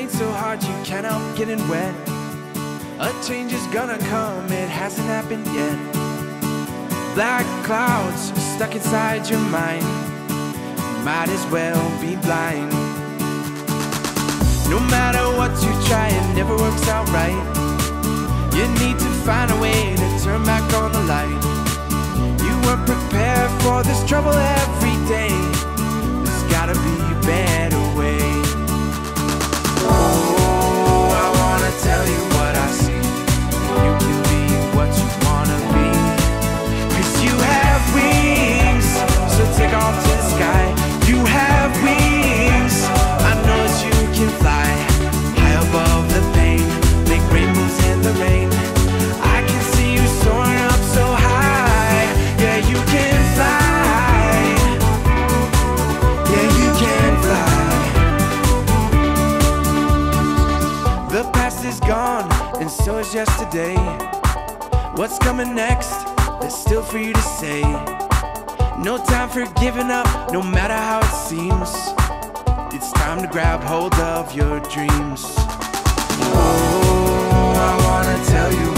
rain so hard you can't help getting wet. A change is gonna come, it hasn't happened yet. Black clouds stuck inside your mind, might as well be blind. No matter what you try, it never works out right. You need to find a way to turn back on the light. You weren't prepared for this trouble every day. There's gotta be a better way. Oh, I wanna tell you what I see. You can be what you wanna be, 'cause you have wings, so take off to the sky. You have wings, I know that you can fly high above the pain, make rainbows in the rain. I can see you soaring up so high. Yeah, you can fly. Yeah, you can fly. The past is gone, and so is yesterday. What's coming next? There's still for you to say. No time for giving up, no matter how it seems. It's time to grab hold of your dreams. Oh, I wanna tell you